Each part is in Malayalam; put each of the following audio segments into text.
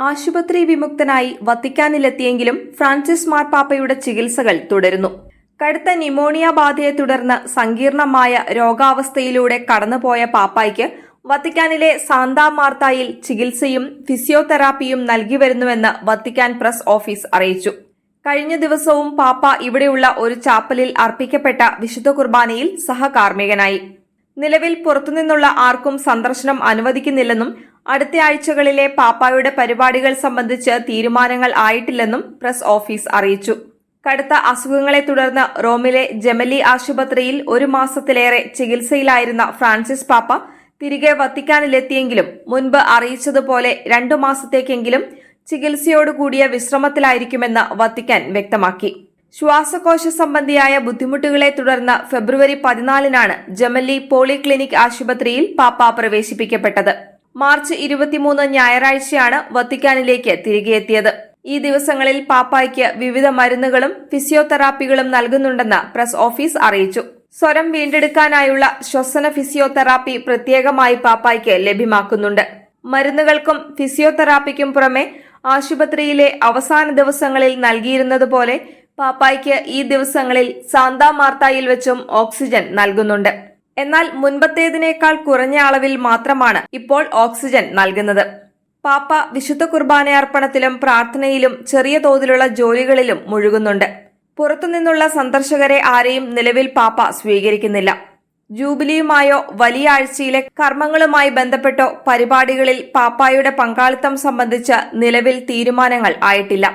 ആശുപത്രി വിമുക്തനായി വത്തിക്കാനിലെത്തിയെങ്കിലും ഫ്രാൻസിസ് മാർപ്പാപ്പയുടെ ചികിത്സകൾ തുടരുന്നു. കടുത്ത ന്യൂമോണിയ ബാധയെ തുടർന്ന് സങ്കീർണമായ രോഗാവസ്ഥയിലൂടെ കടന്നുപോയ പാപ്പായ്ക്ക് വത്തിക്കാനിലെ സാന്താ മാർത്തായിൽ ചികിത്സയും ഫിസിയോതെറാപ്പിയും നൽകിവരുന്നുവെന്ന് വത്തിക്കാൻ പ്രസ് ഓഫീസ് അറിയിച്ചു. കഴിഞ്ഞ ദിവസവും പാപ്പ ഇവിടെയുള്ള ഒരു ചാപ്പലിൽ അർപ്പിക്കപ്പെട്ട വിശുദ്ധ കുർബാനയിൽ സഹകാർമ്മികനായി. നിലവിൽ പുറത്തുനിന്നുള്ള ആർക്കും സന്ദർശനം അനുവദിക്കുന്നില്ലെന്നും അടുത്ത ആഴ്ചകളിലെ പാപ്പായുടെ പരിപാടികൾ സംബന്ധിച്ച് തീരുമാനങ്ങൾ ആയിട്ടില്ലെന്നും പ്രസ് ഓഫീസ് അറിയിച്ചു. കടുത്ത അസുഖങ്ങളെ തുടർന്ന് റോമിലെ ജെമലി ആശുപത്രിയിൽ 1 മാസത്തിലേറെ ചികിത്സയിലായിരുന്ന ഫ്രാൻസിസ് പാപ്പ തിരികെ വത്തിക്കാനിലെത്തിയെങ്കിലും മുൻപ് അറിയിച്ചതുപോലെ 2 മാസത്തേക്കെങ്കിലും ചികിത്സയോടുകൂടിയ വിശ്രമത്തിലായിരിക്കുമെന്ന് വത്തിക്കാൻ വ്യക്തമാക്കി. ശ്വാസകോശ സംബന്ധിയായ ബുദ്ധിമുട്ടുകളെ തുടർന്ന് ഫെബ്രുവരി 14-നാണ് ജെമലി പോളിക്ലിനിക് ആശുപത്രിയിൽ പാപ്പ പ്രവേശിപ്പിക്കപ്പെട്ടത്. മാർച്ച് 23 ഞായറാഴ്ചയാണ് വത്തിക്കാനിലേക്ക് തിരികെ എത്തിയത്. ഈ ദിവസങ്ങളിൽ പാപ്പായ്ക്ക് വിവിധ മരുന്നുകളും ഫിസിയോതെറാപ്പികളും നൽകുന്നുണ്ടെന്ന് പ്രസ് ഓഫീസ് അറിയിച്ചു. സ്വരം വീണ്ടെടുക്കാനായുള്ള ശ്വസന ഫിസിയോതെറാപ്പി പ്രത്യേകമായി പാപ്പായ്ക്ക് ലഭ്യമാക്കുന്നുണ്ട്. മരുന്നുകൾക്കും ഫിസിയോതെറാപ്പിക്കും പുറമെ ആശുപത്രിയിലെ അവസാന ദിവസങ്ങളിൽ നൽകിയിരുന്നതുപോലെ പാപ്പായ്ക്ക് ഈ ദിവസങ്ങളിൽ സാന്താ മാർത്തായിൽ വെച്ചും ഓക്സിജൻ നൽകുന്നുണ്ട്. എന്നാൽ മുൻപത്തേതിനേക്കാൾ കുറഞ്ഞ അളവിൽ മാത്രമാണ് ഇപ്പോൾ ഓക്സിജൻ നൽകുന്നത്. പാപ്പ വിശുദ്ധ കുർബാനയർപ്പണത്തിലും പ്രാർത്ഥനയിലും ചെറിയ തോതിലുള്ള ജോലികളിലും മുഴുകുന്നുണ്ട്. പുറത്തുനിന്നുള്ള സന്ദർശകരെ ആരെയും നിലവിൽ പാപ്പ സ്വീകരിക്കുന്നില്ല. ജൂബിലിയുമായോ വലിയ ആഴ്ചയിലെ കർമ്മങ്ങളുമായി ബന്ധപ്പെട്ടോ പരിപാടികളിൽ പാപ്പായുടെ പങ്കാളിത്തം സംബന്ധിച്ച് നിലവിൽ തീരുമാനങ്ങൾ ആയിട്ടില്ല.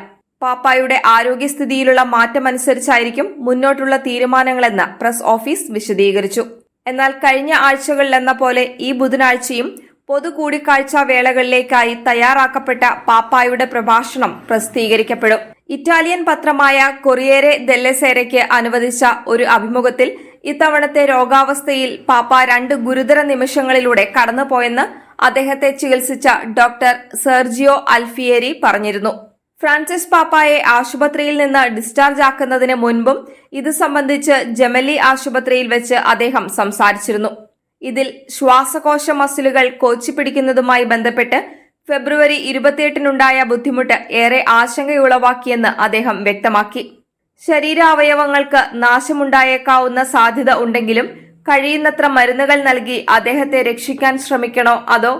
പാപ്പായുടെ ആരോഗ്യസ്ഥിതിയിലുള്ള മാറ്റമനുസരിച്ചായിരിക്കും മുന്നോട്ടുള്ള തീരുമാനങ്ങളെന്ന് പ്രസ് ഓഫീസ് വിശദീകരിച്ചു. എന്നാൽ കഴിഞ്ഞ ആഴ്ചകളിലെന്ന പോലെ ഈ ബുധനാഴ്ചയും പൊതു കൂടിക്കാഴ്ചാ വേളകളിലേക്കായി തയ്യാറാക്കപ്പെട്ട പാപ്പായുടെ പ്രഭാഷണം പ്രസിദ്ധീകരിക്കപ്പെടും. ഇറ്റാലിയൻ പത്രമായ കൊറിയേരെ ദെല്ലെ സെരയ്ക്ക് അനുവദിച്ച ഒരു അഭിമുഖത്തിൽ ഇത്തവണത്തെ രോഗാവസ്ഥയിൽ പാപ്പ 2 ഗുരുതര നിമിഷങ്ങളിലൂടെ കടന്നുപോയെന്ന് അദ്ദേഹത്തെ ചികിത്സിച്ച ഡോക്ടർ സെർജിയോ അൽഫിയേരി പറഞ്ഞിരുന്നു. ഫ്രാൻസിസ് പാപ്പായെ ആശുപത്രിയിൽ നിന്ന് ഡിസ്ചാർജ് ആക്കുന്നതിന് മുൻപും ഇത് സംബന്ധിച്ച് ജെമലി ആശുപത്രിയിൽ വെച്ച് അദ്ദേഹം സംസാരിച്ചിരുന്നു. ഇതിൽ ശ്വാസകോശ മസിലുകൾ കോച്ചിപ്പിടിക്കുന്നതുമായി ബന്ധപ്പെട്ട് ഫെബ്രുവരി 28-നുണ്ടായ ബുദ്ധിമുട്ട് ഏറെ ആശങ്കയുളവാക്കിയെന്ന് അദ്ദേഹം വ്യക്തമാക്കി. ശരീരാവയവങ്ങൾക്ക് നാശമുണ്ടായേക്കാവുന്ന സാധ്യത ഉണ്ടെങ്കിലും കഴിയുന്നത്ര മരുന്നുകൾ നൽകി അദ്ദേഹത്തെ രക്ഷിക്കാൻ ശ്രമിക്കണോ അതോ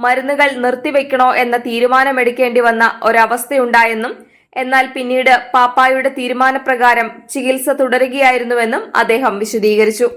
മരുന്നുകൾ നിർത്തിവെക്കണോ എന്ന തീരുമാനമെടുക്കേണ്ടി വന്ന ഒരവസ്ഥയുണ്ടായെന്നും എന്നാൽ പിന്നീട് പാപ്പായുടെ തീരുമാനപ്രകാരം ചികിത്സ തുടരുകയായിരുന്നുവെന്നും അദ്ദേഹം വിശദീകരിച്ചു.